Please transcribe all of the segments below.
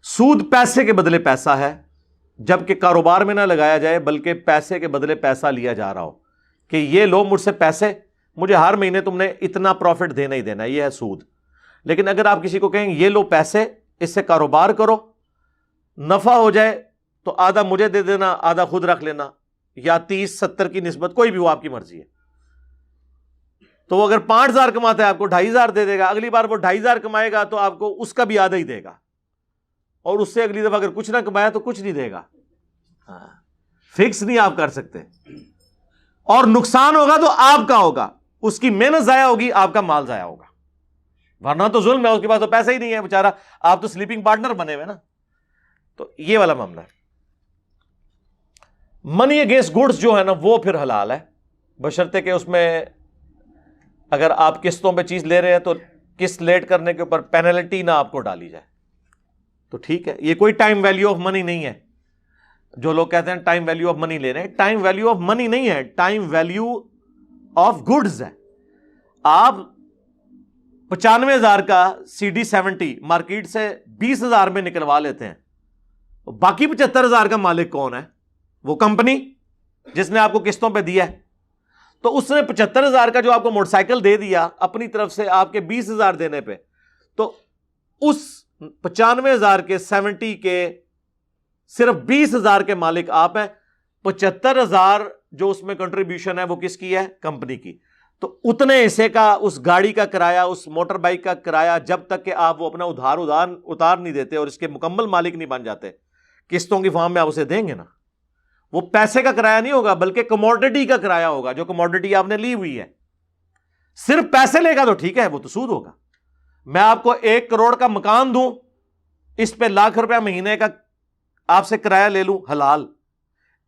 سود پیسے کے بدلے پیسہ ہے، جبکہ کاروبار میں نہ لگایا جائے بلکہ پیسے کے بدلے پیسہ لیا جا رہا ہو کہ یہ لو مجھ سے پیسے، مجھے ہر مہینے تم نے اتنا پروفٹ دینا ہی دینا ہے، یہ ہے سود۔ لیکن اگر آپ کسی کو کہیں یہ لو پیسے، اس سے کاروبار کرو، نفع ہو جائے تو آدھا مجھے دے دینا، آدھا خود رکھ لینا، یا 30-70 کی نسبت، کوئی بھی وہ آپ کی مرضی ہے۔ تو وہ اگر 5,000 کماتا ہے آپ کو 2,500 دے دے گا، اگلی بار وہ 2,500 کمائے گا تو آپ کو اس کا بھی آدھا ہی دے گا، اور اس سے اگلی دفعہ اگر کچھ نہ کمایا تو کچھ نہیں دے گا۔ فکس نہیں آپ کر سکتے، اور نقصان ہوگا تو آپ کا ہوگا، اس کی محنت ضائع ہوگی، آپ کا مال ضائع ہوگا، ورنہ تو ظلم ہے، اس کے پاس تو پیسہ ہی نہیں ہے بیچارہ، آپ تو سلیپنگ پارٹنر بنے ہوئے نا۔ تو یہ والا معاملہ ہے۔ منی اگینسٹ گڈس جو ہے نا وہ پھر حلال ہے، بشرطے کہ اس میں اگر آپ قسطوں پہ چیز لے رہے ہیں تو قسط لیٹ کرنے کے اوپر پینلٹی نہ آپ کو ڈالی جائے تو ٹھیک ہے۔ یہ کوئی ٹائم ویلیو آف منی نہیں ہے، جو لوگ کہتے ہیں ٹائم ویلیو آف منی لے رہے ہیں، ٹائم ویلیو آف منی نہیں ہے، ٹائم ویلیو آف گڈز ہے۔ آپ 95,000 کا CD70 مارکیٹ سے 20,000 میں نکلوا لیتے ہیں، باقی 75,000 کا مالک کون ہے؟ وہ کمپنی جس نے آپ کو قسطوں پہ دیا ہے۔ تو اس نے 75,000 کا جو آپ کو موٹر سائیکل دے دیا اپنی طرف سے آپ کے 20,000 دینے پہ، تو اس 95,000 کے 70 کے صرف 20,000 کے مالک آپ ہیں، 75,000 جو اس میں کنٹریبیوشن ہے وہ کس کی ہے؟ کمپنی کی۔ تو اتنے حصے کا اس گاڑی کا کرایہ، اس موٹر بائک کا کرایہ، جب تک کہ آپ وہ اپنا ادھار نہیں دیتے اور اس کے مکمل مالک نہیں بن جاتے، قسطوں کی فارم میں آپ اسے دیں گے نا، وہ پیسے کا کرایہ نہیں ہوگا بلکہ کموڈٹی کا کرایہ ہوگا، جو کموڈٹی آپ نے لی ہوئی ہے۔ صرف پیسے لے گا تو ٹھیک ہے، وہ تو سود ہوگا۔ میں آپ کو 1 کروڑ کا مکان دوں، اس پہ ₹1,00,000 مہینے کا آپ سے کرایہ لے لوں، حلال۔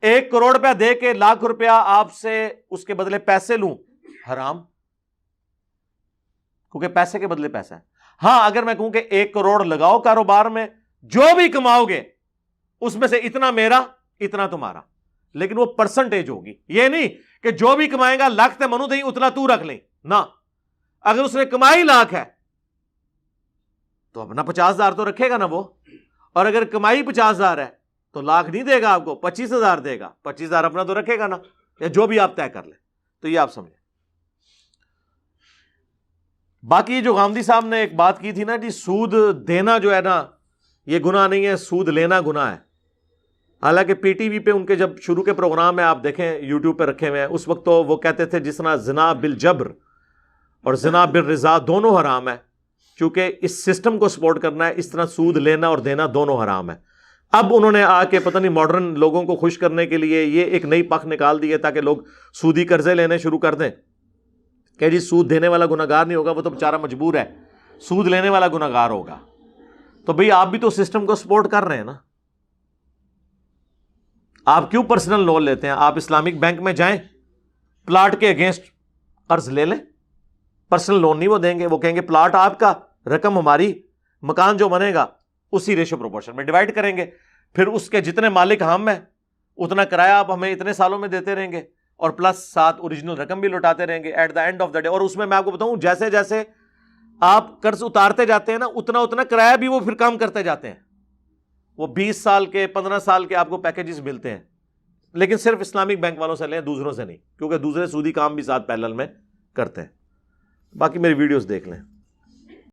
1 کروڑ روپیہ دے کے ₹1,00,000 آپ سے اس کے بدلے پیسے لوں، حرام، کیونکہ پیسے کے بدلے پیسہ ہے۔ ہاں اگر میں کہوں کہ 1 کروڑ لگاؤ کاروبار میں، جو بھی کماؤ گے اس میں سے اتنا میرا اتنا تمہارا، لیکن وہ پرسنٹیج ہوگی، یہ نہیں کہ جو بھی کمائے گا لاکھ تے منو دیں اتنا تو رکھ لیں، نہ۔ اگر اس نے کمائی لاکھ ہے تو اپنا 50,000 تو رکھے گا نا وہ، اور اگر کمائی 50,000 ہے تو لاکھ نہیں دے گا آپ کو، 25,000 دے گا، 25,000 اپنا تو رکھے گا نا، یا جو بھی آپ طے کر لیں۔ تو یہ آپ سمجھیں۔ باقی جو غامدی صاحب نے ایک بات کی تھی نا جی، سود دینا جو ہے نا یہ گناہ نہیں ہے، سود لینا گناہ ہے۔ حالانکہ پی ٹی وی پہ ان کے جب شروع کے پروگرام میں آپ دیکھیں، یوٹیوب پہ رکھے ہوئے ہیں، اس وقت تو وہ کہتے تھے جس طرح زنا بالجبر اور زنا بالرضا دونوں حرام ہے، چونکہ اس سسٹم کو سپورٹ کرنا ہے، اس طرح سود لینا اور دینا دونوں حرام ہے۔ اب انہوں نے آ کے پتہ نہیں ماڈرن لوگوں کو خوش کرنے کے لیے یہ ایک نئی پخ نکال دی ہے تاکہ لوگ سودی قرضے لینے شروع کر دیں کہ جی سود دینے والا گناہگار نہیں ہوگا، وہ تو بیچارہ مجبور ہے، سود لینے والا گناہگار ہوگا۔ تو بھئی آپ بھی تو سسٹم کو سپورٹ کر رہے ہیں نا، آپ کیوں پرسنل لون لیتے ہیں؟ آپ اسلامک بینک میں جائیں، پلاٹ کے اگینسٹ قرض لے لیں، پرسنل لون نہیں وہ دیں گے، وہ کہیں گے پلاٹ آپ کا، رقم ہماری، مکان جو بنے گا اسی ریشو پروپورشن میں ڈیوائڈ کریں گے، پھر اس کے جتنے مالک ہم ہیں اتنا کرایہ آپ ہمیں اتنے سالوں میں دیتے رہیں گے، اور پلس ساتھ اوریجنل رقم بھی لوٹاتے رہیں گے at the end of the day. اور اس میں آپ کو بتاؤں، جیسے جیسے آپ قرض اتارتے جاتے ہیں نا، اتنا کرایہ بھی وہ پھر کام کرتے جاتے ہیں۔ وہ 20 سال کے 15 سال کے آپ کو پیکیجز ملتے ہیں، لیکن صرف اسلامک بینک والوں سے لیں، دوسروں سے نہیں، کیونکہ دوسرے سودی کام بھی ساتھ پیرلل میں کرتے ہیں۔ باقی میری ویڈیوز دیکھ لیں۔